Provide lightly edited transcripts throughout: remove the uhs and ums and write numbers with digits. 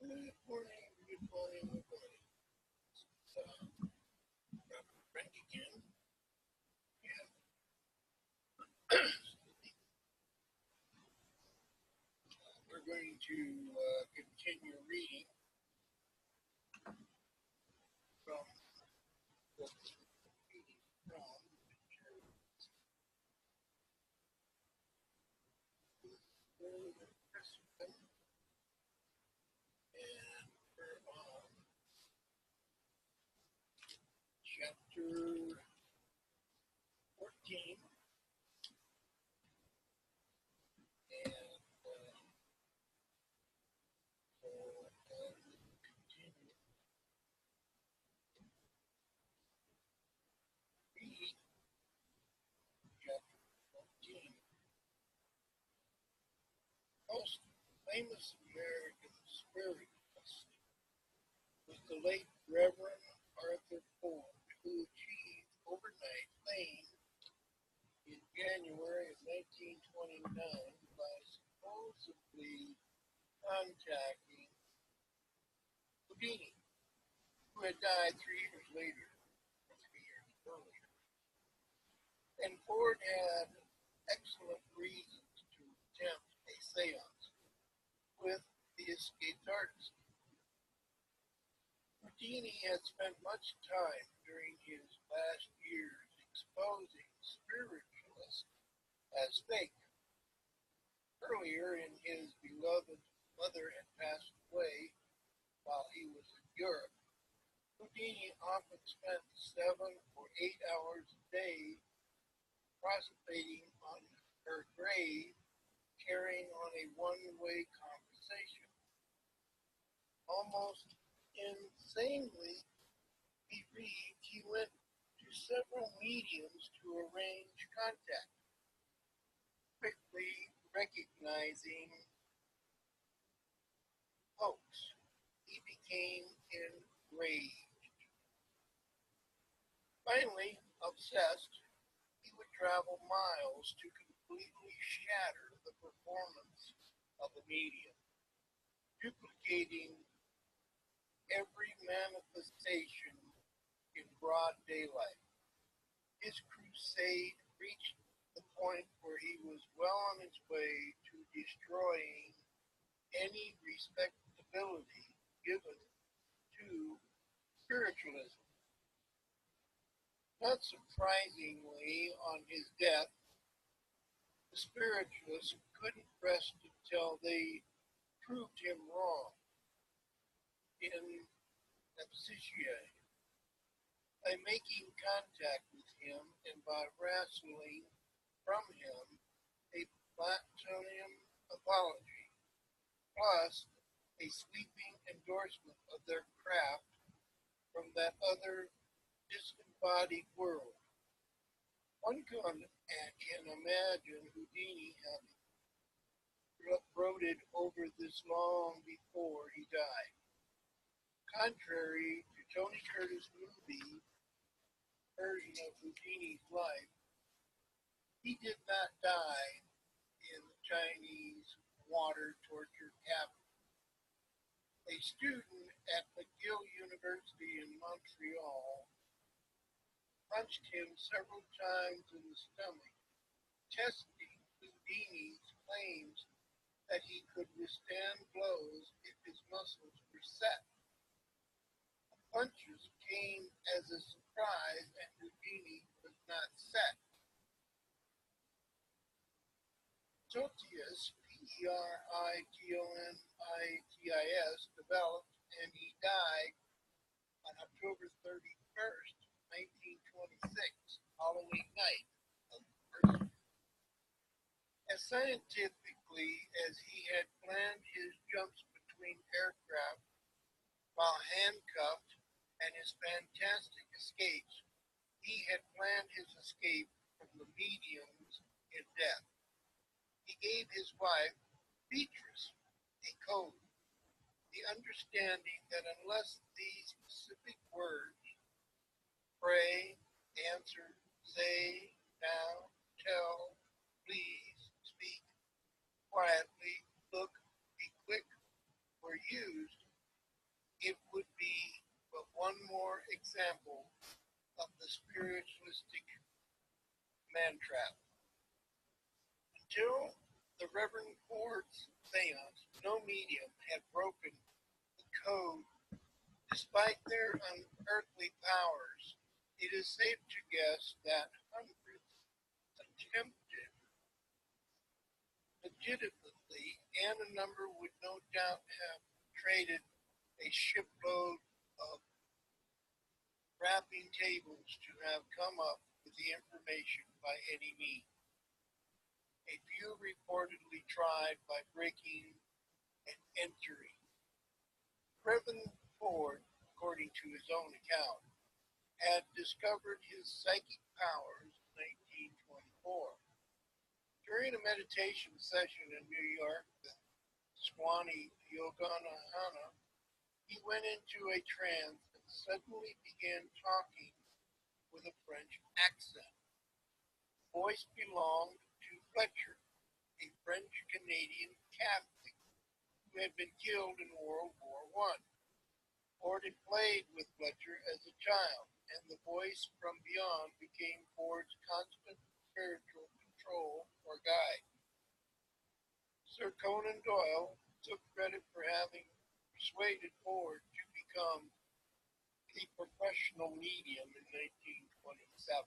Good morning, good morning, good morning. So, Frank again. And we're going to continue reading from the reading from Kreskin, and we're on chapter 14. And so we'll continue reading chapter 14. Most famous American spiritualist was the late Reverend Arthur Ford, who achieved overnight fame in January of 1929 by supposedly contacting Houdini, who had died 3 years later, or 3 years earlier. And Ford had excellent reasons to attempt a seance with the escaped artist. Houdini had spent much time during his last years exposing spiritualists as fake. Earlier in his beloved mother had passed away while he was in Europe. Houdini often spent 7 or 8 hours a day prostrating on her grave, carrying on a one-way conversation. Almost insanely bereaved, he went to several mediums to arrange contact, quickly recognizing hoax. He became enraged. Finally, obsessed, he would travel miles to completely shatter the performance of a medium, duplicating every manifestation in broad daylight. His crusade reached the point where he was well on his way to destroying any respectability given to spiritualism. Not surprisingly, on his death, the spiritualists couldn't rest until they proved him wrong in absentia by making contact with him and by wresting from him a platinum apology, plus a sweeping endorsement of their craft from that other disembodied world. One can imagine Houdini having brooded over this long before he died. Contrary to Tony Curtis' movie version of Houdini's life, he did not die in the Chinese water torture cabin. A student at McGill University in Montreal punched him several times in the stomach, testing Houdini's claims that he could withstand blows if his muscles were set. The punches came as a surprise, and Houdini was not set. Proteus, Peritonmitis, developed, and he died on October 31st, 1926, Halloween night of the person. As scientifically as he had planned his jumps between aircraft while handcuffed and his fantastic escapes, he had planned his escape from the mediums in death. He gave his wife, Beatrice, a code, the understanding that unless these specific words, pray, answer, say, now, tell, please, speak, quietly, look, be quick, were used, example of the spiritualistic man trap. Until the Reverend Ford's seance, no medium had broken the code despite their unearthly powers. It is safe to guess that hundreds attempted legitimately, and a number would no doubt have traded a shipload of wrapping tables to have come up with the information by any means. A few reportedly tried by breaking and entering. Reverend Ford, according to his own account, had discovered his psychic powers in 1924. During a meditation session in New York with Swami Yogananda, he went into a trance and suddenly began talking with a French accent. The voice belonged to Fletcher, a French-Canadian Catholic who had been killed in World War I. Ford had played with Fletcher as a child, and the voice from beyond became Ford's constant spiritual control or guide. Sir Conan Doyle took credit for having persuaded Ford to become a professional medium in 1927.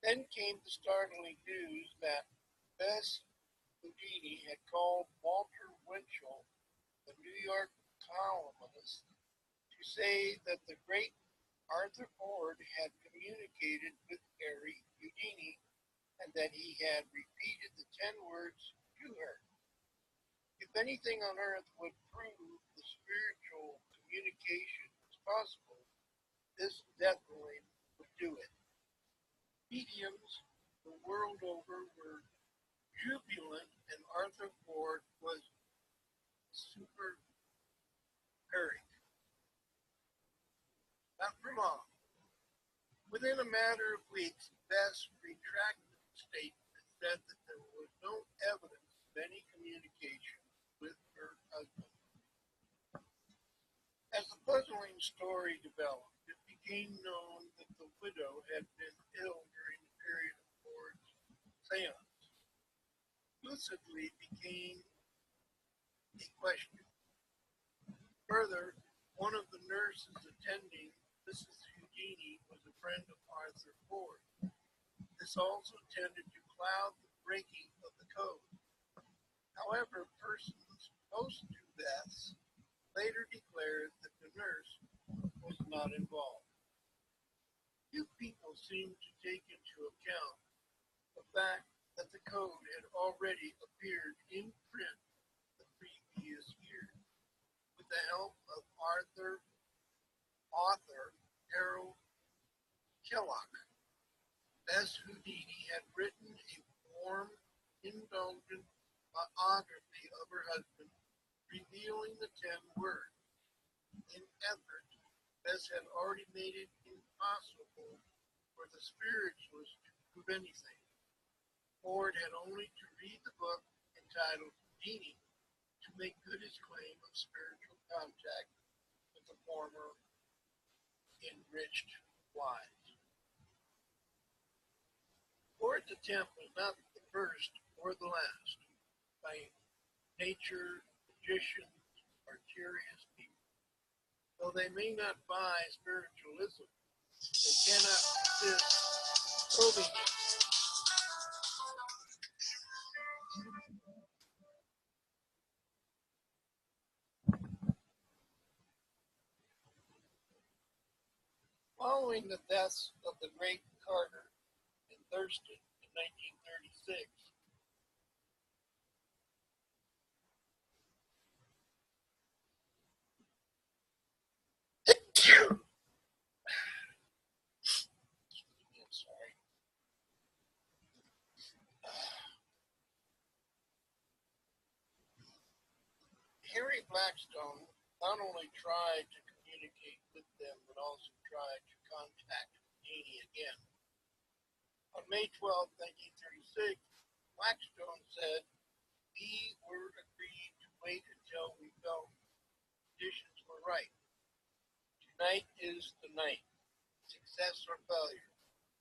Then came the startling news that Bess Houdini had called Walter Winchell, the New York columnist, to say that the great Arthur Ford had communicated with Harry Houdini and that he had repeated the 10 words to her. If anything on earth would prove the spiritual communication was possible, this definitely would do it. Mediums the world over were jubilant, and Arthur Ford was super hurried. Not for long. Within a matter of weeks, Bess retracted the statement and said that there was no evidence of any communication with her husband. As the puzzling story developed, it became known that the widow had been ill during the period of Ford's seance. Lucidly became a question. Further, one of the nurses attending Mrs. Houdini was a friend of Arthur Ford. This also tended to cloud the breaking of the code. However, persons close to Bess later declared that the nurse was not involved. Few people seem to take into account the fact that the code had already appeared in print the previous year. With the help of author Harold Kellogg, Bess Houdini had written a warm, indulgent biography of her husband, revealing the 10 words. In effort, Bess had already made it impossible for the spiritualist to prove anything. Ford had only to read the book entitled Houdini to make good his claim of spiritual contact with the former enriched wives. Ford's attempt was not the first or the last. By nature, magicians are curious people. Though they may not buy spiritualism, they cannot resist probing it. Following the deaths of the great Carter and Thurston in 1936, Harry Blackstone not only tried to communicate with them, but also tried to contact Houdini again. On May 12, 1936, Blackstone said, "We were agreed to wait until we felt conditions were right. Tonight is the night. Success or failure.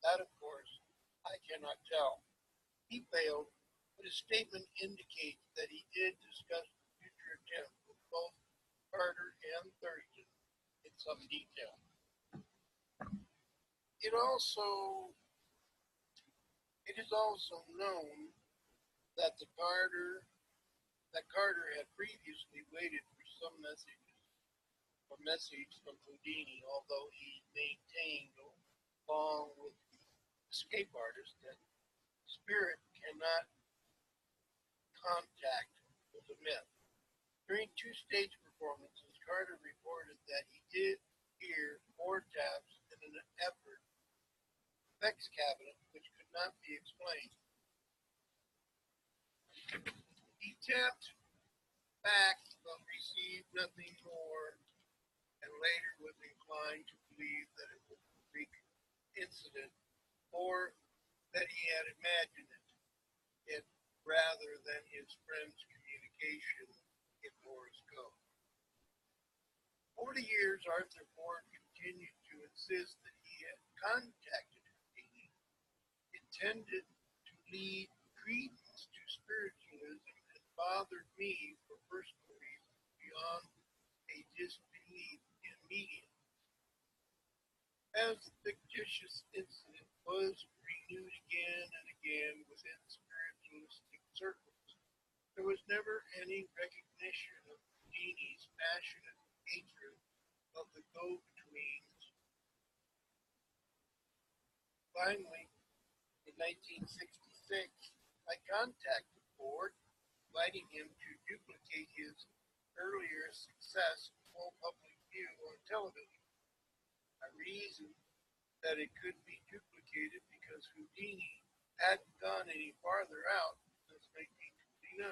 That, of course, I cannot tell. He failed, but his statement indicates that he did discuss the future attempt with both Carter and Thurston in some detail. It also it is also known that Carter had previously waited for some message from Houdini, although he maintained, along with the escape artist, that spirit cannot contact was a myth. During two stage performances, Carter reported that he did hear four taps in an effects cabinet which could not be explained. He tapped back but received nothing more, and later was inclined to believe that it was a freak incident or that he had imagined it rather than his friend's communication in Morse code. Over the years, Arthur Ford continued to insist that he had contacted Houdini, intended to lead credence to spiritualism, and bothered me for personal reasons beyond a disbelief in mediums. As the fictitious incident was renewed again and again within spiritualistic circles, there was never any recognition of Houdini's passionate hatred of the go-betweens. Finally, in 1966, I contacted Ford, inviting him to duplicate his earlier success in full public view on television. I reasoned that it could be duplicated because Houdini hadn't gone any farther out since 1929,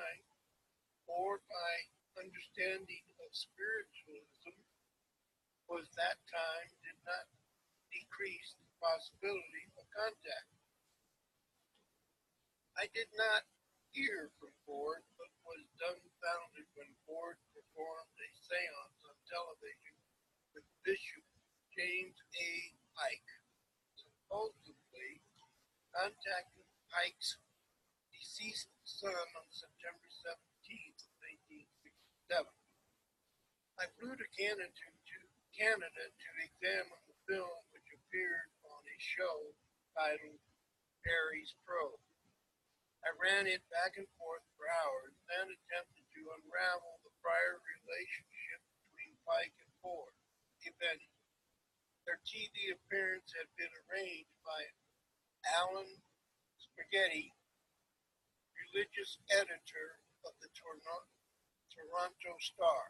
or my understanding of spiritualism was that time did not decrease the possibility of contact. I did not hear from Ford, but was dumbfounded when Ford performed a seance on television with Bishop James A. Pike, supposedly contacted Pike's deceased son on September 17th, 1967. I flew to Canada to examine the film, which appeared on a show titled Barry's Pro. I ran it back and forth for hours, then attempted to unravel the prior relationship between Pike and Ford, if any. Their TV appearance had been arranged by Alan Spaghetti, religious editor of the Toronto Star.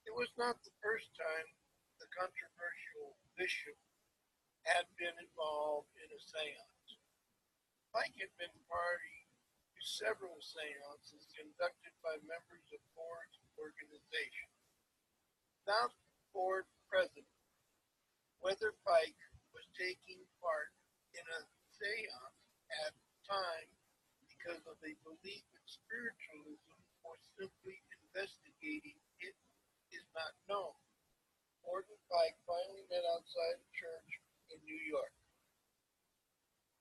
It was not the first time the controversial bishop had been involved in a seance. Pike had been party to several seances conducted by members of Ford's organization. Without Ford present, whether Pike was taking part in a seance at the time because of a belief in spiritualism or simply investigating it is not known. Ford and Pike finally met outside a church in New York.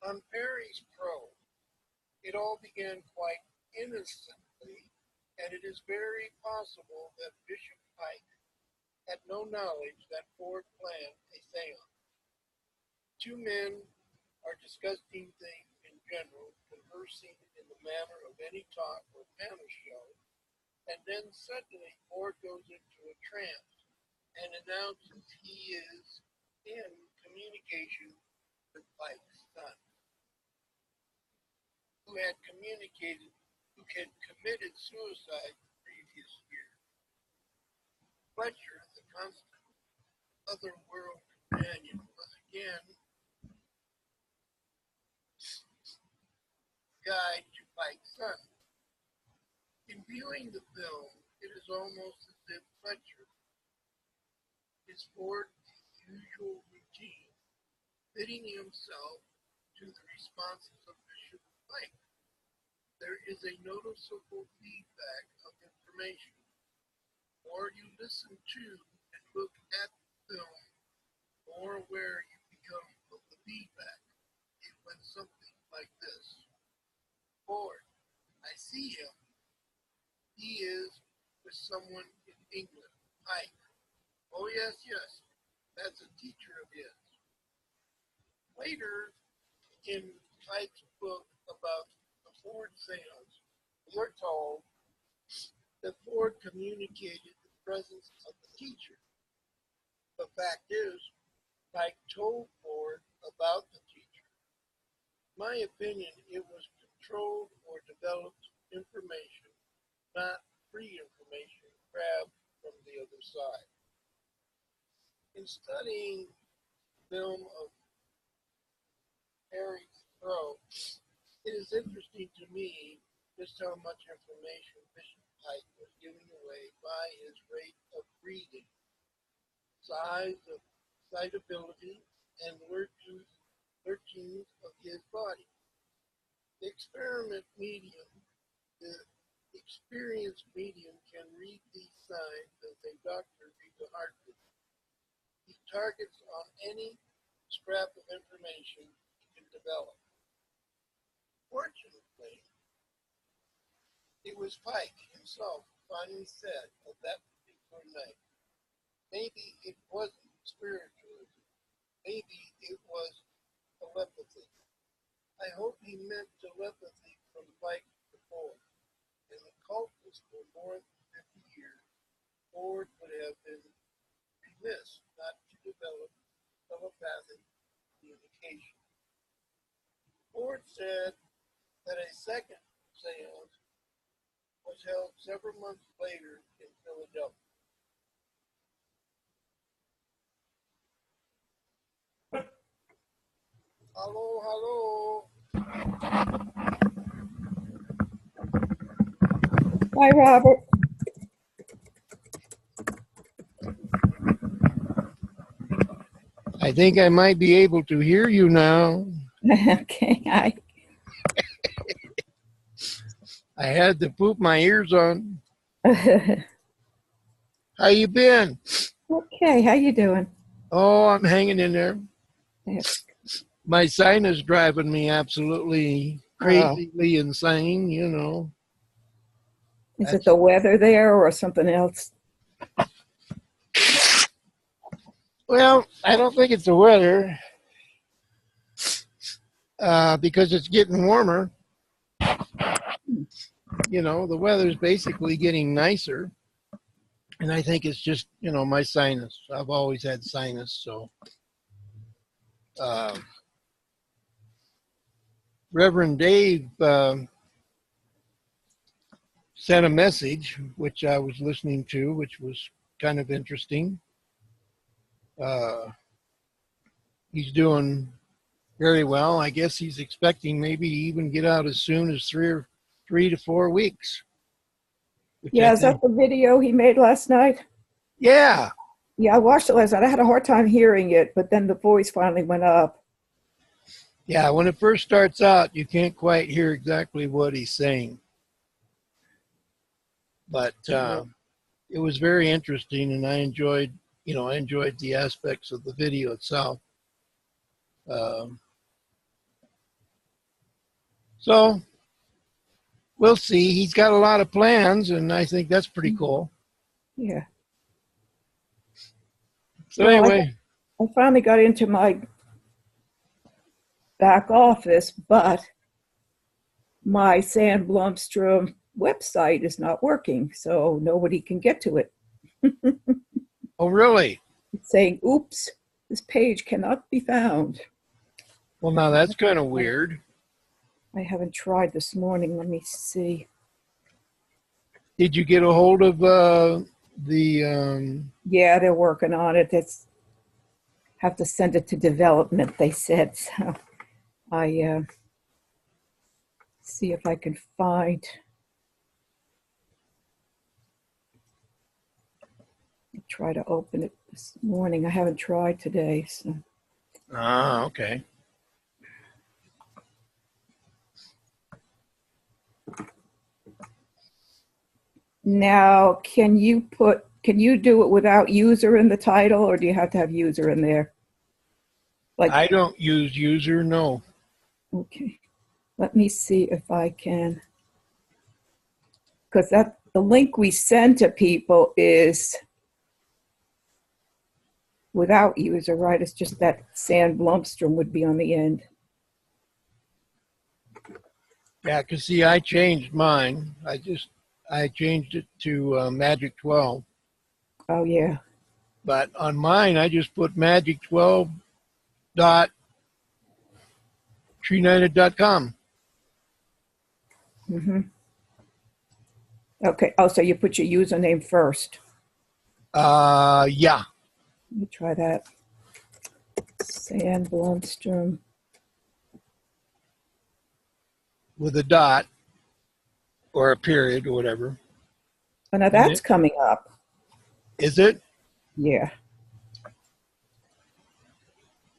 On Perry's Pro, it all began quite innocently, and it is very possible that Bishop Pike had no knowledge that Ford planned a seance. Two men are discussing things in general, conversing in the manner of any talk or panel show, and then suddenly Ford goes into a trance and announces he is in communication with Pike's son, who had committed suicide the previous year. Fletcher, the constant otherworld companion, was again guide to Pike's son. In viewing the film, it is almost as if Fletcher is Ford's usual routine, fitting himself to the responses of Bishop Pike. There is a noticeable feedback of information. The more you listen to and look at film, the more aware you become of the feedback. It went something like this. Ford, I see him. He is with someone in England. Ike. Oh, yes, yes. That's a teacher of his. Later, in Ike's book about the Ford seance, we're told that Ford communicated the presence of the teacher. The fact is, Ike told Ford about the teacher. In my opinion, it was controlled or developed information, not free information grabbed from the other side. In studying film of Harry's throat, it is interesting to me just how much information Bishop Pike was giving away by his rate of reading, size of excitability, and lurchings of his body. The experienced medium can read these signs as a doctor reads a heartbeat. He targets on any scrap of information he can develop. Fortunately, it was Pike himself who finally said of that particular night, maybe it wasn't spiritualism, maybe it was telepathy. I hope he meant telepathy from Pike to Ford. As a cultist for more than 50 years, Ford would have been remiss not to develop telepathic communication. Ford said that a second seance was held several months later in Philadelphia. Hello, hello. Hi, Robert. I think I might be able to hear you now. Okay, hi. I had to put my ears on. Okay, How you been? how you doing? Oh, I'm hanging in there. Yes. My sinus driving me absolutely Oh, crazily insane, you know. is it That's, the weather there or something else? well, I don't think it's the weather because it's getting warmer. You know, the weather's basically getting nicer. And I think it's just, you know, my sinus. I've always had sinus, so. Uh, Reverend Dave sent a message, which I was listening to, which was kind of interesting. He's doing very well. I guess he's expecting maybe even get out as soon as 3 to 4 weeks. Which I Yeah, is that think, the video he made last night? yeah, Yeah, I watched it last night. I had a hard time hearing it, but then the voice finally went up. yeah. When it first starts out, you can't quite hear exactly what he's saying, but it was very interesting, and I enjoyed the aspects of the video itself. Um, so we'll see. He's got a lot of plans, and I think that's pretty cool. Yeah. So Well, anyway, I finally got into my back office, but my Sand Blomstrom website is not working, so nobody can get to it. oh really? It's saying, oops, this page cannot be found. Well, now that's kind of weird. I haven't tried this morning. Let me see. Did you get a hold of the? Yeah, they're working on it. It's have to send it to development, they said. So I see if I can find. I'll try to open it this morning. I haven't tried today. So. Ah, okay. Now, can you put can you do it without user in the title, or do you have to have user in there? Like, I don't use user, no. okay, let me see if I can, because that the link we send to people is without user, right? It's just that Sand Blumstrom would be on the end. Yeah, because see, I changed mine. I changed it to Magic12. Oh yeah. But on mine, I just put magic12.treenited.com. Mm-hmm. Okay. Oh, so you put your username first. Yeah. Let me try that. Sand Blumstrom. With a dot or a period or whatever. Oh, now that's coming up. Is it? Yeah.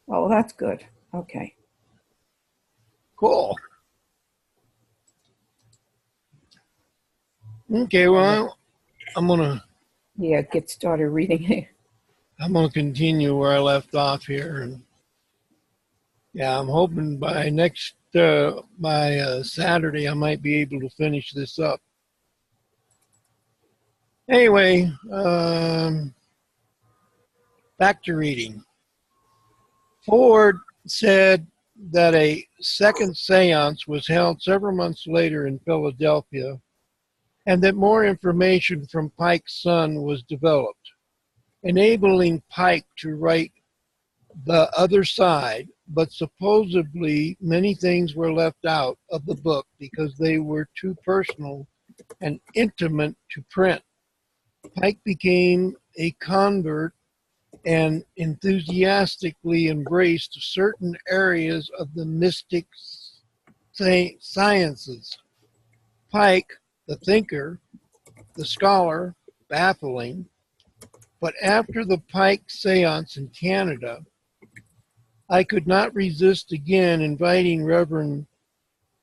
Oh, well, that's good. Okay. Cool. Okay, well, I'm gonna get started reading. I'm gonna continue where I left off here, and yeah, I'm hoping by next by Saturday I might be able to finish this up. Anyway, back to reading. Ford said that a second seance was held several months later in Philadelphia, and that more information from Pike's son was developed, enabling Pike to write The Other Side, but supposedly many things were left out of the book because they were too personal and intimate to print. Pike became a convert and enthusiastically embraced certain areas of the mystic sciences. Pike, the thinker, the scholar, baffling, but after the Pike seance in Canada, I could not resist again inviting Reverend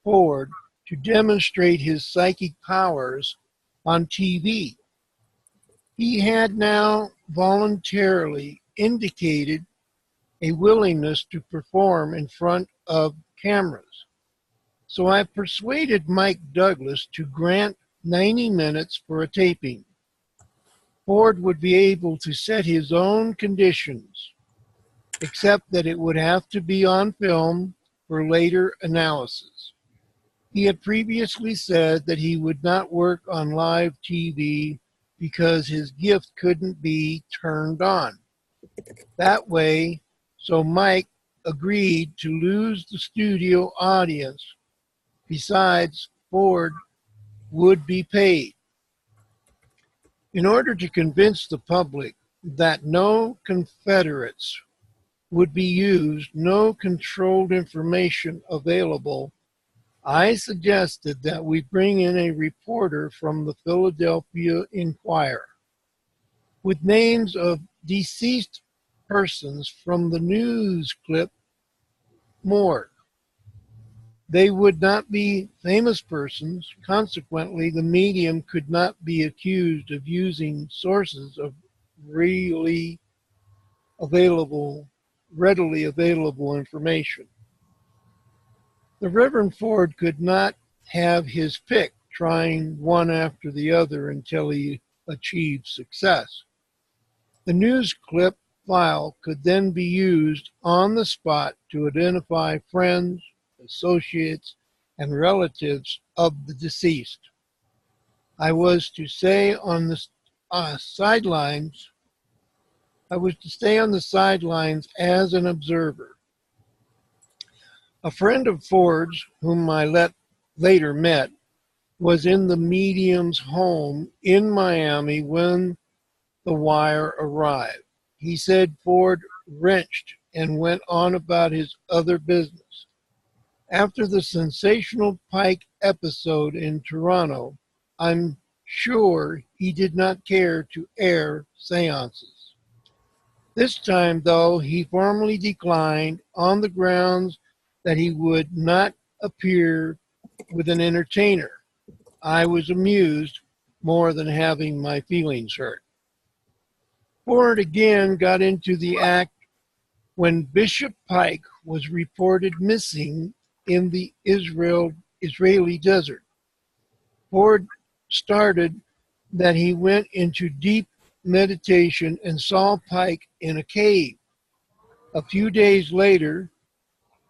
Ford to demonstrate his psychic powers on TV. He had now voluntarily indicated a willingness to perform in front of cameras. So I persuaded Mike Douglas to grant 90 minutes for a taping. Ford would be able to set his own conditions, except that it would have to be on film for later analysis. He had previously said that he would not work on live TV because his gift couldn't be turned on. That way, so Mike agreed to lose the studio audience. Besides, Ford would be paid. In order to convince the public that no Confederates would be used, no controlled information available, I suggested that we bring in a reporter from the Philadelphia Inquirer with names of deceased persons from the news clip morgue. They would not be famous persons. Consequently, the medium could not be accused of using sources of readily available information. The Reverend Ford could not have his pick, trying one after the other until he achieved success. The news clip file could then be used on the spot to identify friends, associates, and relatives of the deceased. I was to stay on the sidelines as an observer. A friend of Ford's, whom I later met, was in the medium's home in Miami when the wire arrived. He said Ford wrenched and went on about his other business. After the sensational Pike episode in Toronto, I'm sure he did not care to air seances. This time, though, he formally declined on the grounds that he would not appear with an entertainer. I was amused more than having my feelings hurt. Ford again got into the act when Bishop Pike was reported missing in the Israeli desert. Ford started that he went into deep meditation and saw Pike in a cave. A few days later,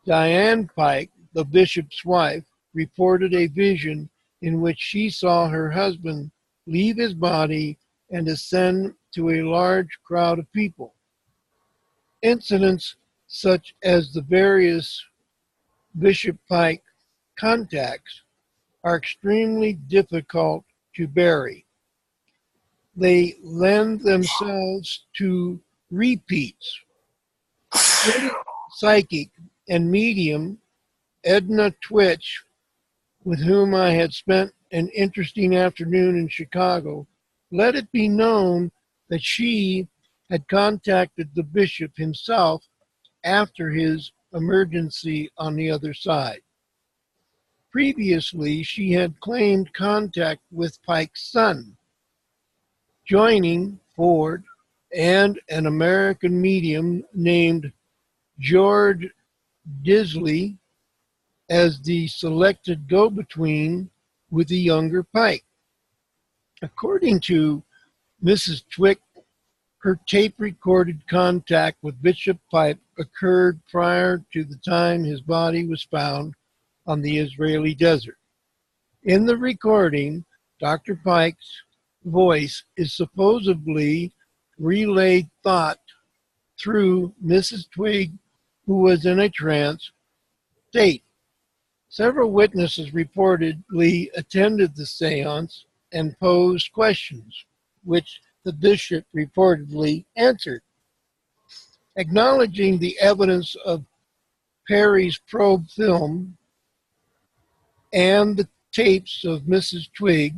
Diane Pike, the bishop's wife, reported a vision in which she saw her husband leave his body and ascend to a large crowd of people. Incidents such as the various Bishop Pike contacts are extremely difficult to bury. They lend themselves to repeats. British psychic and medium Edna Twitch, with whom I had spent an interesting afternoon in Chicago, let it be known that she had contacted the bishop himself after his emergency on the other side. Previously, she had claimed contact with Pike's son, joining Ford and an American medium named George Disley as the selected go-between with the younger Pike. According to Mrs. Twick, her tape-recorded contact with Bishop Pike occurred prior to the time his body was found on the Israeli desert. In the recording, Dr. Pike's voice is supposedly relayed thought through Mrs. Twig, who was in a trance state. Several witnesses reportedly attended the seance and posed questions, which the bishop reportedly answered. Acknowledging the evidence of Perry's probe film and the tapes of Mrs. Twig,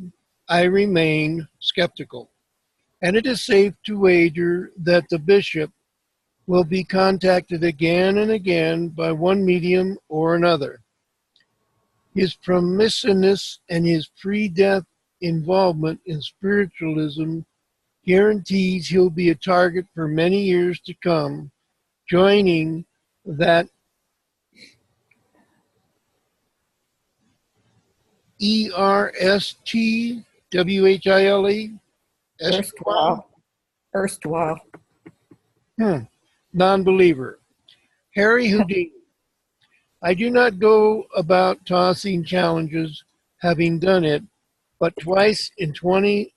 I remain skeptical. And it is safe to wager that the bishop will be contacted again and again by one medium or another. His promiscuousness and his pre-death involvement in spiritualism guarantees he'll be a target for many years to come, joining that ERSTWHILE Erstwhile. Non-believer. Harry Houdini. I do not go about tossing challenges, having done it, but twice in 20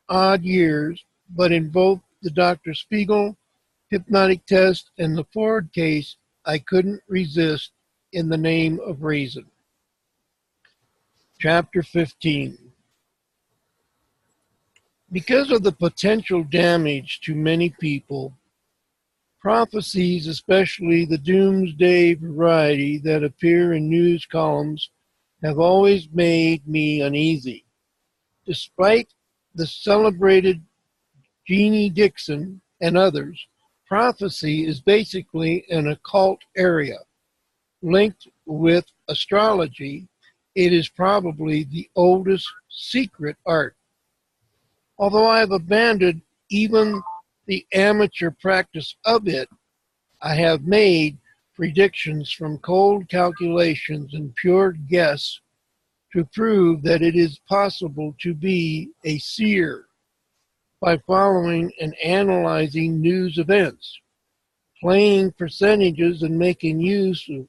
odd years, but in both the Dr. Spiegel hypnotic test and the Ford case, I couldn't resist in the name of reason. Chapter 15. Because of the potential damage to many people, prophecies, especially the doomsday variety that appear in news columns, have always made me uneasy. Despite the celebrated Jeannie Dixon and others, prophecy is basically an occult area. Linked with astrology, it is probably the oldest secret art. Although I have abandoned even the amateur practice of it, I have made predictions from cold calculations and pure guess to prove that it is possible to be a seer by following and analyzing news events, playing percentages and making use of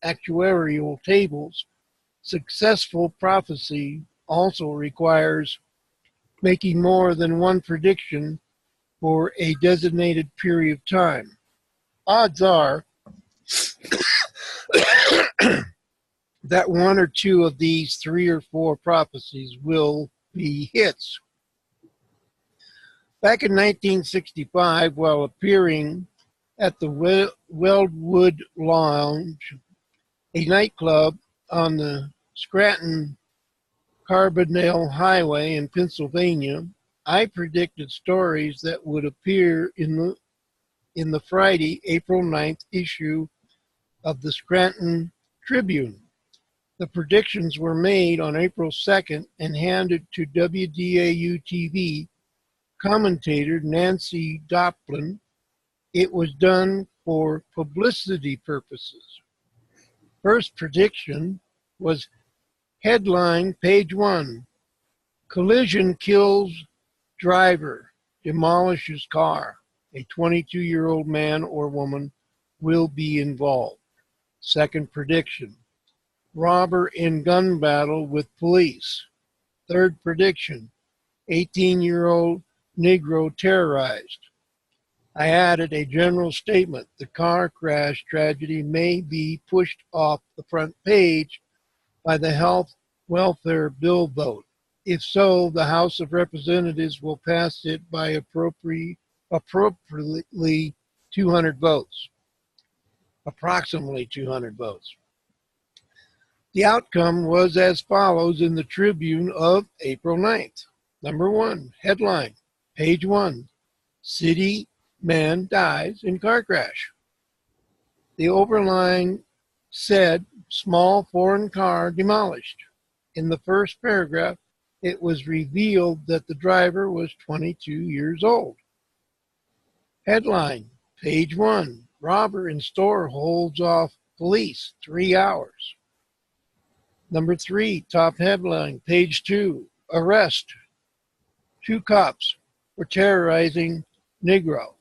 actuarial tables. Successful prophecy also requires making more than one prediction for a designated period of time. Odds are that one or two of these 3 or 4 prophecies will be hits. Back in 1965, while appearing at the Weldwood Lounge, a nightclub on the Scranton Carbondale Highway in Pennsylvania, I predicted stories that would appear in the Friday, April 9th issue of the Scranton Tribune. The predictions were made on April 2nd and handed to WDAU-TV commentator Nancy Doplin, it was done for publicity purposes. First prediction was headline, page 1, collision kills driver, demolishes car. A 22-year-old man or woman will be involved. Second prediction, robber in gun battle with police. Third prediction, 18-year-old Negro terrorized. I added a general statement. The car crash tragedy may be pushed off the front page by the health welfare bill vote. If so, the House of Representatives will pass it by appropriately 200 votes, approximately 200 votes. The outcome was as follows in the Tribune of April 9th. Number 1, headline, page 1, city man dies in car crash. The overline said, small foreign car demolished. In the first paragraph, it was revealed that the driver was 22 years old. Headline, page 1, robber in store holds off police 3 hours. Number 3, top headline, page 2, arrest. 2 cops for terrorizing Negro.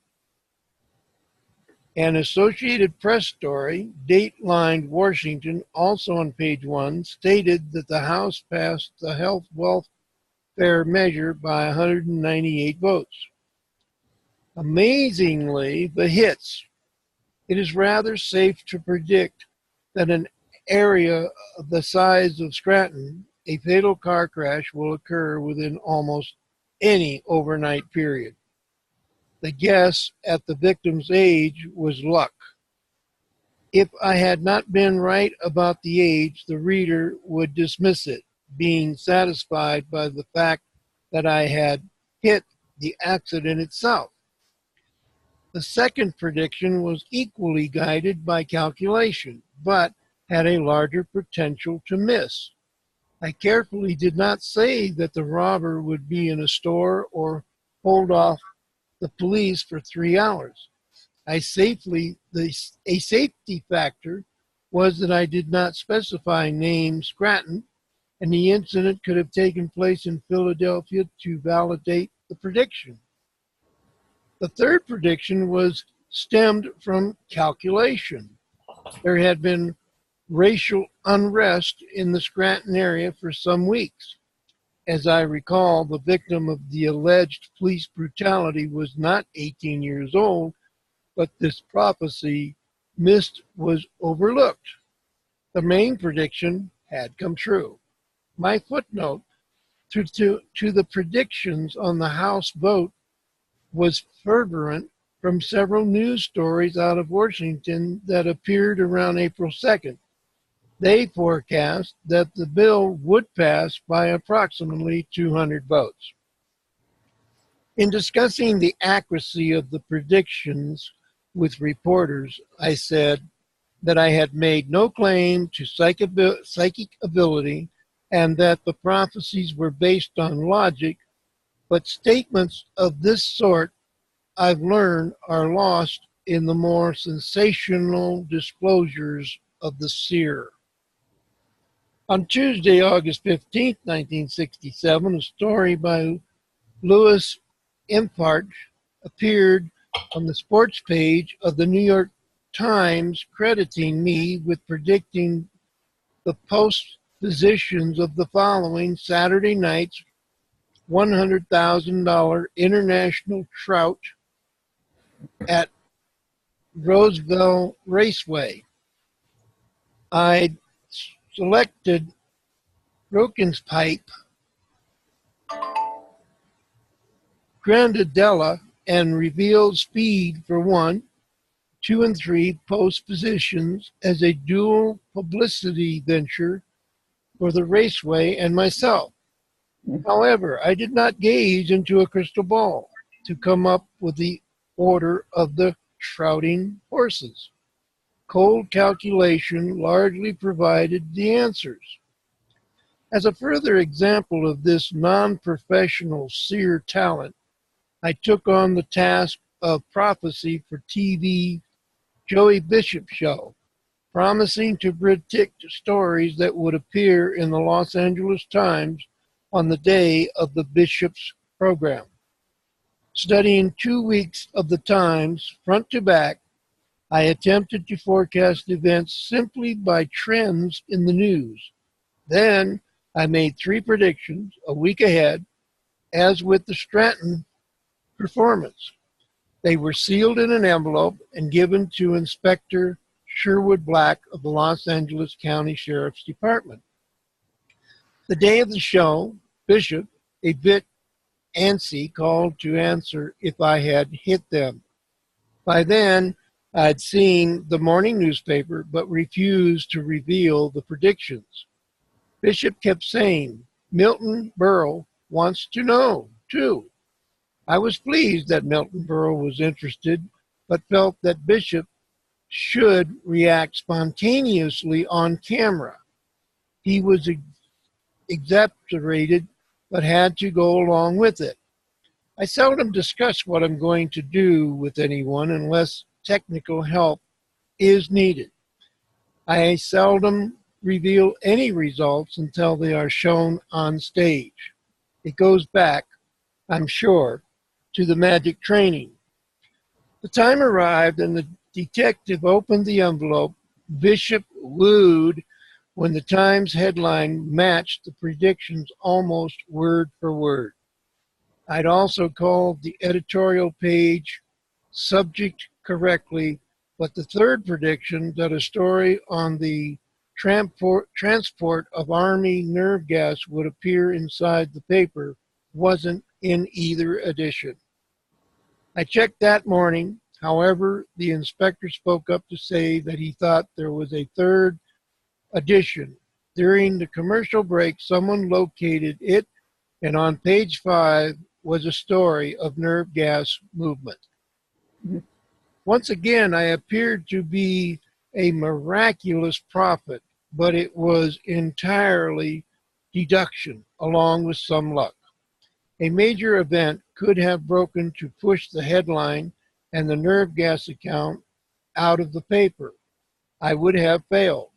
An Associated Press story, date-lined Washington, also on page 1, stated that the House passed the health welfare measure by 198 votes. Amazingly, the hits. It is rather safe to predict that an area the size of Scranton, a fatal car crash will occur within almost any overnight period. The guess at the victim's age was luck. If I had not been right about the age, the reader would dismiss it, being satisfied by the fact that I had hit the accident itself. The second prediction was equally guided by calculation, but had a larger potential to miss. I carefully did not say that the robber would be in a store or hold off the police for 3 hours. A safety factor was that I did not specify name Scranton, and the incident could have taken place in Philadelphia to validate the prediction. The third prediction was stemmed from calculation. There had been racial unrest in the Scranton area for some weeks. As I recall, the victim of the alleged police brutality was not 18 years old, but this prophecy was overlooked. The main prediction had come true. My footnote to the predictions on the House vote was fervent from several news stories out of Washington that appeared around April 2nd. They forecast that the bill would pass by approximately 200 votes. In discussing the accuracy of the predictions with reporters, I said that I had made no claim to psychic ability and that the prophecies were based on logic, but statements of this sort, I've learned, are lost in the more sensational disclosures of the seer. On Tuesday, August 15, 1967, a story by Louis Impart appeared on the sports page of the New York Times, crediting me with predicting the post positions of the following Saturday night's $100,000 international trout at Roseville Raceway. I selected Broken's Pipe, Grandadella, and Revealed Speed for 1, 2, and 3 post positions as a dual publicity venture for the raceway and myself. However, I did not gaze into a crystal ball to come up with the order of the trouting horses. Cold calculation largely provided the answers. As a further example of this non-professional seer talent, I took on the task of prophecy for TV Joey Bishop show, promising to predict stories that would appear in the Los Angeles Times on the day of the Bishop's program. Studying 2 weeks of the Times front to back, I attempted to forecast events simply by trends in the news. Then I made 3 predictions a week ahead, as with the Stratton performance. They were sealed in an envelope and given to Inspector Sherwood Black of the Los Angeles County Sheriff's Department. The day of the show, Bishop, a bit antsy, called to answer if I had hit them. By then, I'd seen the morning newspaper but refused to reveal the predictions. Bishop kept saying, Milton Berle wants to know, too. I was pleased that Milton Berle was interested, but felt that Bishop should react spontaneously on camera. He was exasperated, but had to go along with it. I seldom discuss what I'm going to do with anyone unless technical help is needed. I seldom reveal any results until they are shown on stage. It goes back, I'm sure, to the magic training. The time arrived and the detective opened the envelope. Bishop wooed when the Times headline matched the predictions almost word for word. I'd also called the editorial page subject correctly, but the third prediction that a story on the transport of Army nerve gas would appear inside the paper wasn't in either edition. I checked that morning. However, the inspector spoke up to say that he thought there was a third edition. During the commercial break, someone located it, and on page 5 was a story of nerve gas movement. Once again, I appeared to be a miraculous prophet, but it was entirely deduction, along with some luck. A major event could have broken to push the headline and the nerve gas account out of the paper. I would have failed.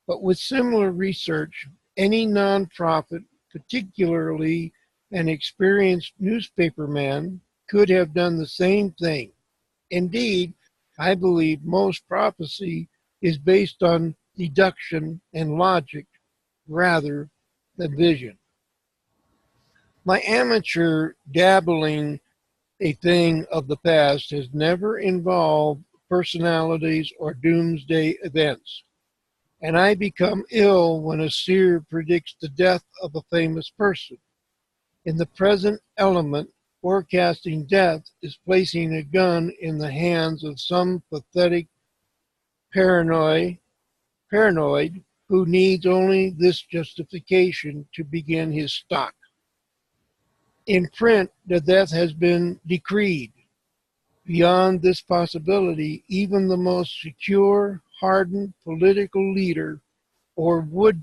But with similar research, any nonprofit, particularly an experienced newspaperman, could have done the same thing. Indeed, I believe most prophecy is based on deduction and logic rather than vision. My amateur dabbling a thing of the past has never involved personalities or doomsday events, and I become ill when a seer predicts the death of a famous person. In the present element, forecasting death is placing a gun in the hands of some pathetic paranoid who needs only this justification to begin his stock. In print, the death has been decreed. Beyond this possibility, even the most secure, hardened political leader or world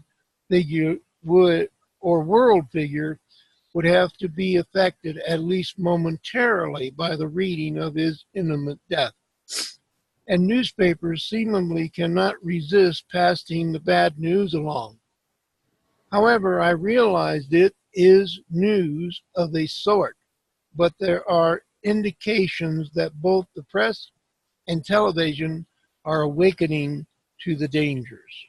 figure would have to be affected at least momentarily by the reading of his imminent death. And newspapers seemingly cannot resist passing the bad news along. However, I realized it is news of a sort, but there are indications that both the press and television are awakening to the dangers.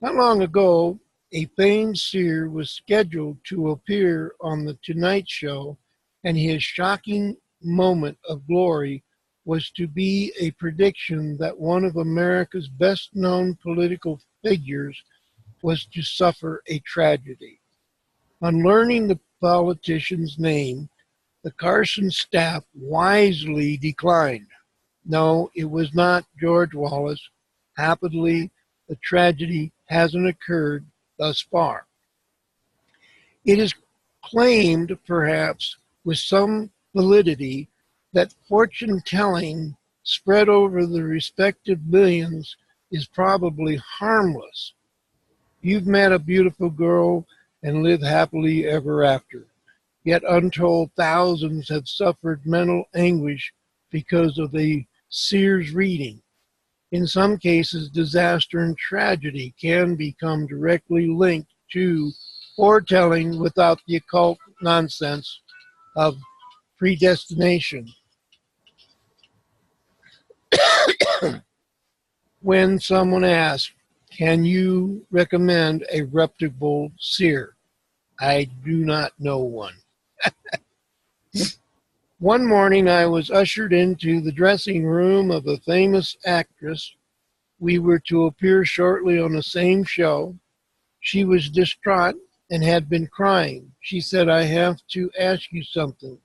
Not long ago, a famed seer was scheduled to appear on The Tonight Show, and his shocking moment of glory was to be a prediction that one of America's best-known political figures was to suffer a tragedy. On learning the politician's name, the Carson staff wisely declined. No, it was not George Wallace. Happily, the tragedy hasn't occurred thus far. It is claimed, perhaps with some validity, that fortune-telling spread over the respective millions is probably harmless. You've met a beautiful girl and live happily ever after. yet untold thousands have suffered mental anguish because of a seer's reading. In some cases, disaster and tragedy can become directly linked to foretelling without the occult nonsense of predestination. When someone asks, "Can you recommend a reputable seer?" I do not know one. One morning I was ushered into the dressing room of a famous actress. We were to appear shortly on the same show. She was distraught and had been crying. She said, "I have to ask you something.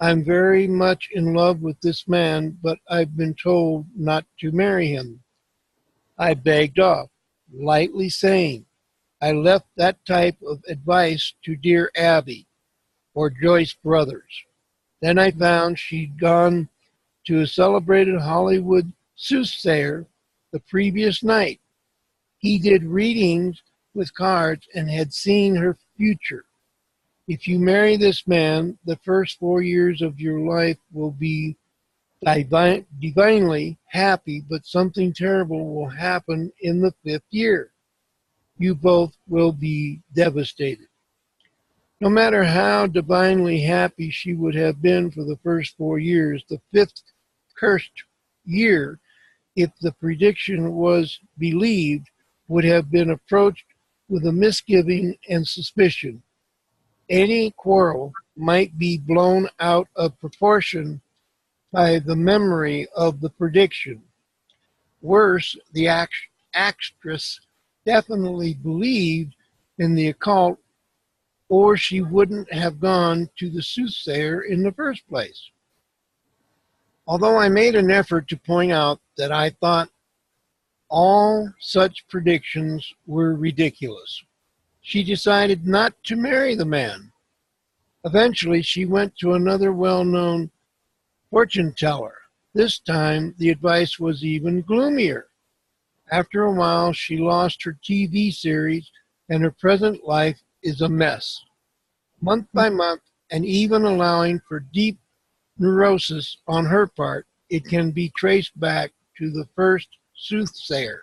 I'm very much in love with this man, but I've been told not to marry him." I begged off, lightly saying, "I left that type of advice to dear Abby or Joyce Brothers." Then I found she'd gone to a celebrated Hollywood soothsayer the previous night. He did readings with cards and had seen her future. "If you marry this man, the first 4 years of your life will be divinely happy, but something terrible will happen in the 5th year. You both will be devastated." No matter how divinely happy she would have been for the first 4 years, the 5th cursed year, if the prediction was believed, would have been approached with a misgiving and suspicion. Any quarrel might be blown out of proportion by the memory of the prediction. Worse, the actress definitely believed in the occult, or she wouldn't have gone to the soothsayer in the first place. Although I made an effort to point out that I thought all such predictions were ridiculous, she decided not to marry the man. Eventually, she went to another well-known fortune teller. This time, the advice was even gloomier. After a while, she lost her TV series, and her present life is a mess. Month by month, and even allowing for deep neurosis on her part, it can be traced back to the first soothsayer.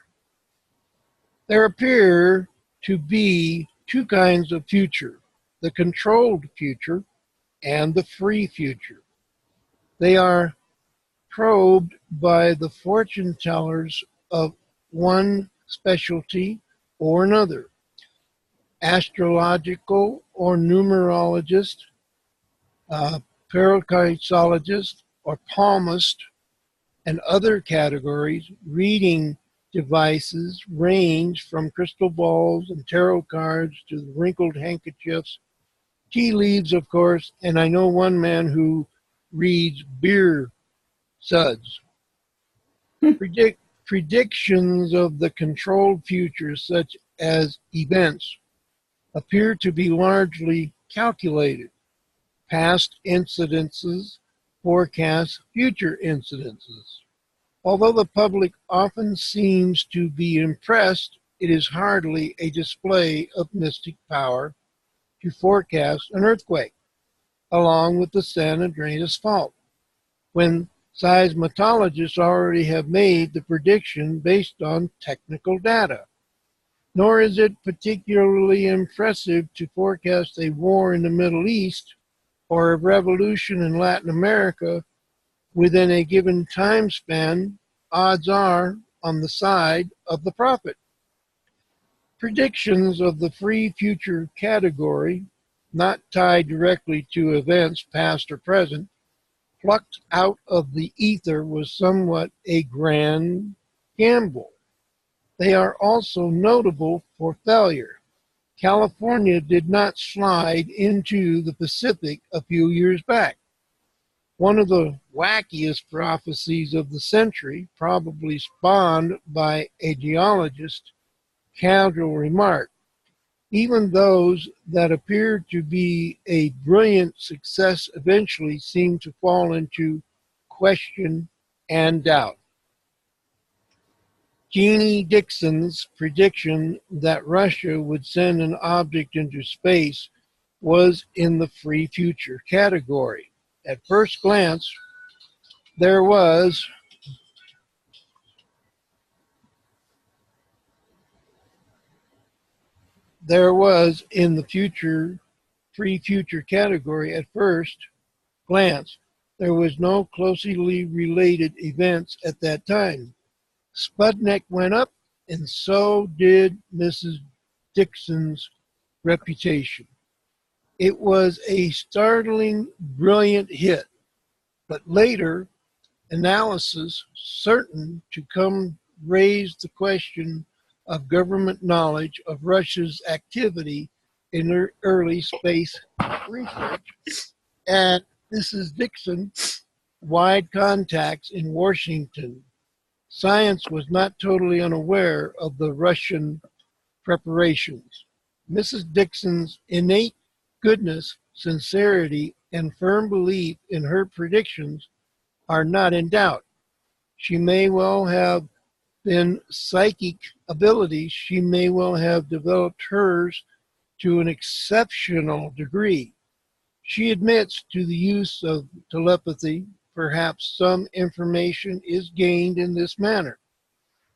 There appear to be two kinds of future: the controlled future and the free future. They are probed by the fortune tellers of one specialty or another: astrological or numerologist, paraclymologist, or palmist, and other categories. Reading devices range from crystal balls and tarot cards to wrinkled handkerchiefs, tea leaves, of course, and I know one man who reads beer suds. Predictions of the controlled future, such as events, appear to be largely calculated. Past incidences forecast future incidences. Although the public often seems to be impressed, it is hardly a display of mystic power to forecast an earthquake, along with the San Andreas fault, when seismologists already have made the prediction based on technical data. Nor is it particularly impressive to forecast a war in the Middle East or a revolution in Latin America within a given time span. Odds are on the side of the prophet. Predictions of the free future category, not tied directly to events past or present, plucked out of the ether, was somewhat a grand gamble. They are also notable for failure. California did not slide into the Pacific a few years back. One of the wackiest prophecies of the century, probably spawned by a geologist, casual remark: "Even those that appear to be a brilliant success eventually seem to fall into question and doubt." Jeannie Dixon's prediction that Russia would send an object into space was in the free future category. At first glance, there was in the free future category at first glance, there was no closely related events at that time. Sputnik went up, and so did Mrs. Dixon's reputation. It was a startling, brilliant hit, but later analysis certain to come raised the question of government knowledge of Russia's activity in early space research, and Mrs. Dixon wide contacts in Washington. Science was not totally unaware of the Russian preparations. Mrs. Dixon's innate goodness, sincerity, and firm belief in her predictions are not in doubt. She may well have been psychic abilities. She may well have developed hers to an exceptional degree. She admits to the use of telepathy. Perhaps some information is gained in this manner.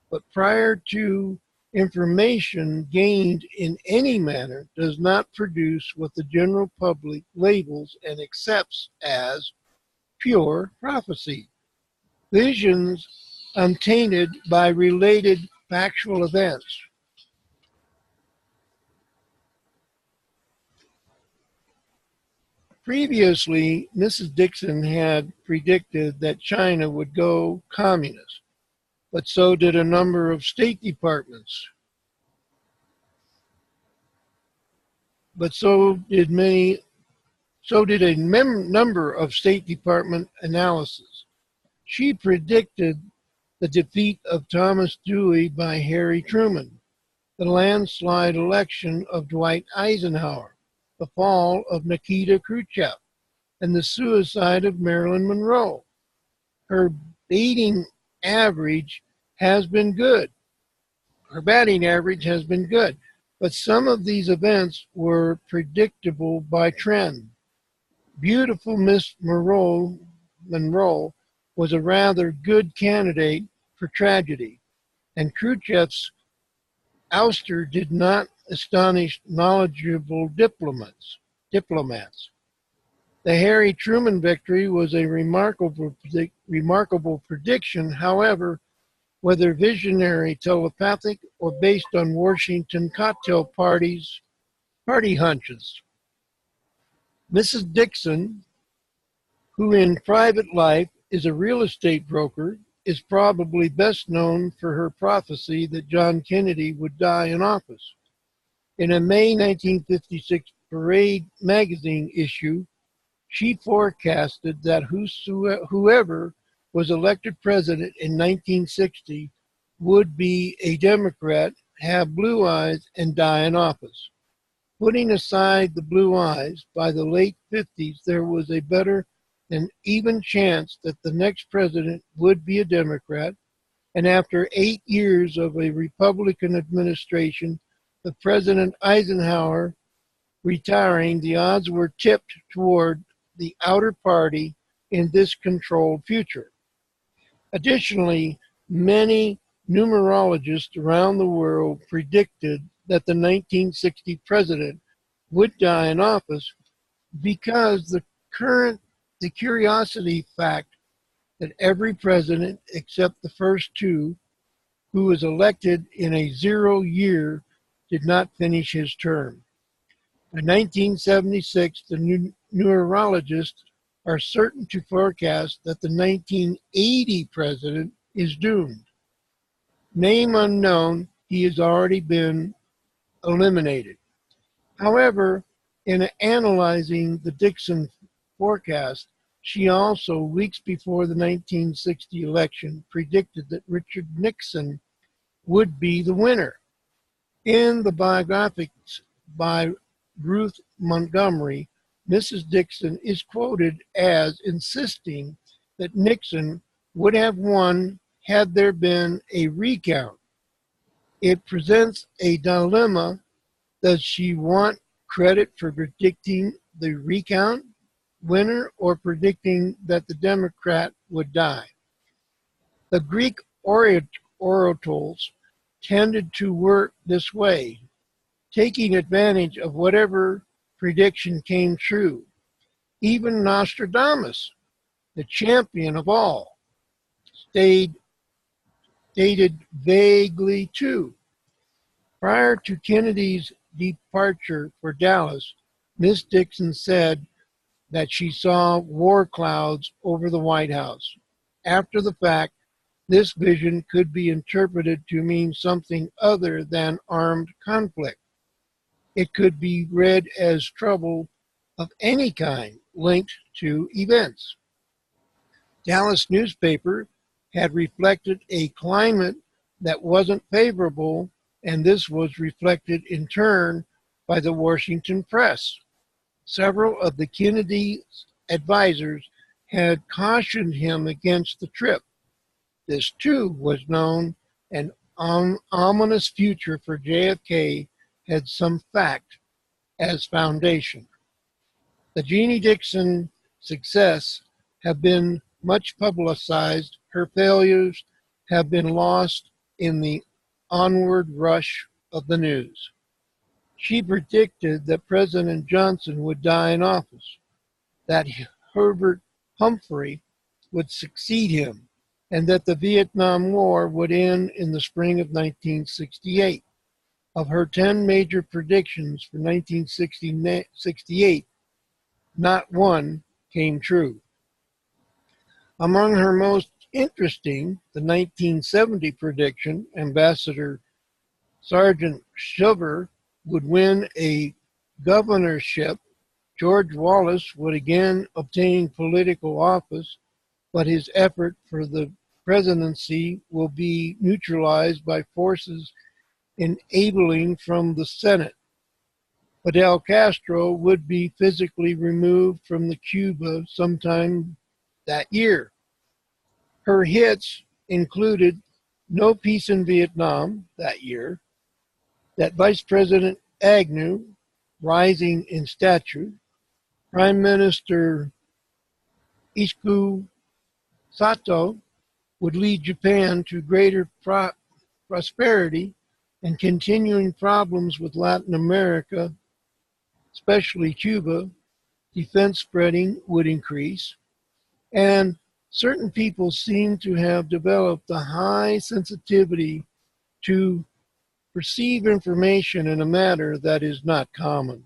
But prior to information gained in any manner does not produce what the general public labels and accepts as pure prophecy. Visions untainted by related factual events. Previously, Mrs. Dixon had predicted that China would go communist, but so did a number of State Departments. But so did a number of State Department analyses. She predicted the defeat of Thomas Dewey by Harry Truman, the landslide election of Dwight Eisenhower, the fall of Nikita Khrushchev, and the suicide of Marilyn Monroe. Her batting average has been good. But some of these events were predictable by trend. Beautiful Miss Monroe was a rather good candidate for tragedy, and Khrushchev's ouster did not astonish knowledgeable diplomats. The Harry Truman victory was a remarkable prediction. However, whether visionary, telepathic, or based on Washington cocktail party hunches. Mrs. Dixon, who in private life is a real estate broker, is probably best known for her prophecy that John Kennedy would die in office. In a May 1956 Parade magazine issue, she forecasted that whoever was elected president in 1960 would be a Democrat, have blue eyes, and die in office. Putting aside the blue eyes, by the late 50s, there was a better than even chance that the next president would be a Democrat, and after 8 years of a Republican administration, the President Eisenhower retiring, the odds were tipped toward the outer party in this controlled future. Additionally, many numerologists around the world predicted that the 1960 president would die in office because the curiosity fact that every president except the first two who was elected in a 0 year did not finish his term. By 1976, the neurologists are certain to forecast that the 1980 president is doomed. Name unknown, he has already been eliminated. However, in analyzing the Dixon forecast, she also, weeks before the 1960 election, predicted that Richard Nixon would be the winner. In the biographics by Ruth Montgomery, Mrs. Dixon is quoted as insisting that Nixon would have won had there been a recount. It presents a dilemma. Does she want credit for predicting the recount winner or predicting that the Democrat would die. The Greek orators tended to work this way, taking advantage of whatever prediction came true. Even Nostradamus, the champion of all, stated vaguely too. Prior to Kennedy's departure for Dallas, Miss Dixon said that she saw war clouds over the White House. After the fact, this vision could be interpreted to mean something other than armed conflict. It could be read as trouble of any kind linked to events. Dallas newspaper had reflected a climate that wasn't favorable, and this was reflected in turn by the Washington press. Several of the Kennedy's advisors had cautioned him against the trip. This too was known. An ominous future for JFK had some fact as foundation. The Jeannie Dixon success have been much publicized. Her failures have been lost in the onward rush of the news. She predicted that President Johnson would die in office, that Herbert Humphrey would succeed him, and that the Vietnam War would end in the spring of 1968. Of her 10 major predictions for 1968, not one came true. Among her most interesting, the 1970 prediction, Ambassador Sergeant Shriver would win a governorship. George Wallace would again obtain political office, but his effort for the presidency will be neutralized by forces enabling from the Senate. Fidel Castro would be physically removed from the Cuba sometime that year. Her hits included No Peace in Vietnam that year, that Vice President Agnew, rising in stature, Prime Minister Ishiku Sato would lead Japan to greater prosperity, and continuing problems with Latin America, especially Cuba, defense spreading would increase, and certain people seem to have developed a high sensitivity to perceive information in a manner that is not common.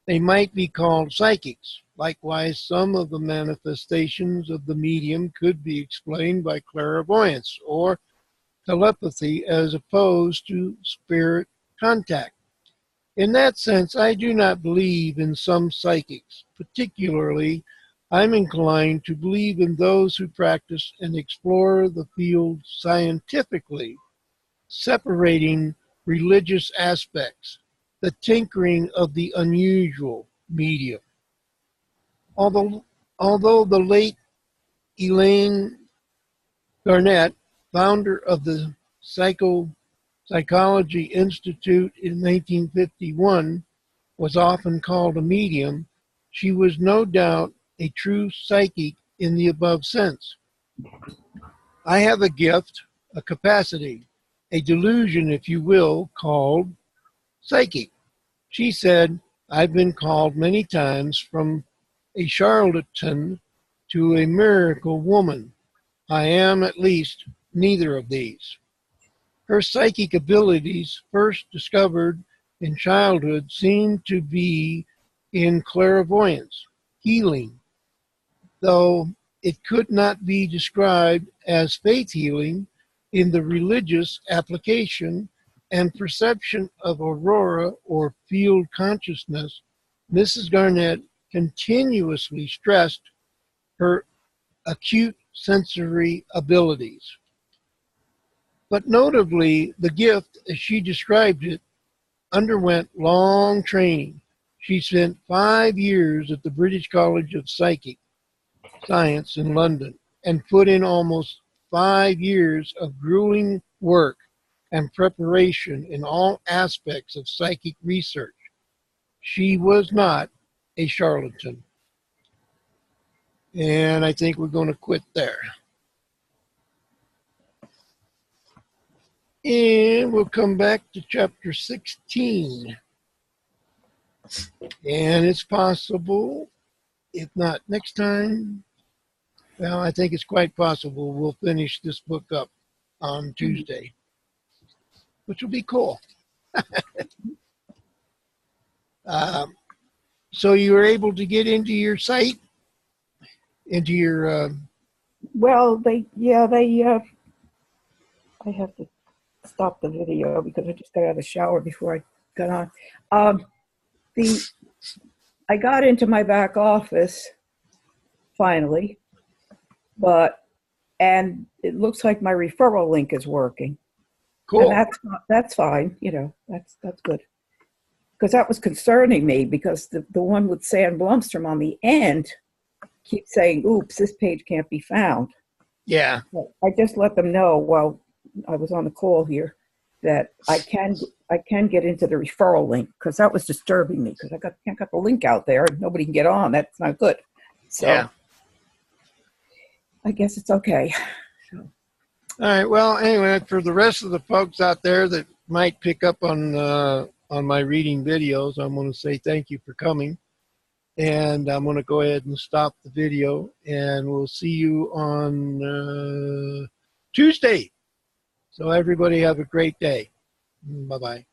They might be called psychics. Likewise, some of the manifestations of the medium could be explained by clairvoyance or telepathy as opposed to spirit contact. In that sense, I do not believe in some psychics. Particularly, I'm inclined to believe in those who practice and explore the field scientifically, separating religious aspects, the tinkering of the unusual medium. Although the late Elaine Garnett, founder of the Psychology Institute in 1951, was often called a medium, she was no doubt a true psychic in the above sense. I have a gift, a capacity, a delusion, if you will, called psychic. She said, I've been called many times from a charlatan to a miracle woman. I am at least neither of these. Her psychic abilities, first discovered in childhood, seemed to be in clairvoyance, healing, though it could not be described as faith healing in the religious application and perception of aurora or field consciousness. Mrs. Garnett continuously stressed her acute sensory abilities. But notably, the gift, as she described it, underwent long training. She spent 5 years at the British College of Psychic Science in London and put in almost 5 years of grueling work and preparation in all aspects of psychic research. she was not a charlatan. And I think we're going to quit there. And we'll come back to chapter 16. And it's possible, if not next time, well, I think it's quite possible we'll finish this book up on Tuesday, which will be cool. So you were able to get into your site, into your... Well, I have to stop the video because I just got out of the shower before I got on. I got into my back office finally, and it looks like my referral link is working. Cool. And that's fine, that's good. Because that was concerning me because the one with Sand Blomstrom on the end keeps saying, oops, this page can't be found. Yeah. But I just let them know while I was on the call here that I can get into the referral link because that was disturbing me because I can't get the link out there and nobody can get on. That's not good. So yeah. I guess it's okay. So. All right. Well, anyway, for the rest of the folks out there that might pick up on my reading videos, I'm going to say thank you for coming. And I'm going to go ahead and stop the video, and we'll see you on Tuesday. So everybody have a great day. Bye-bye.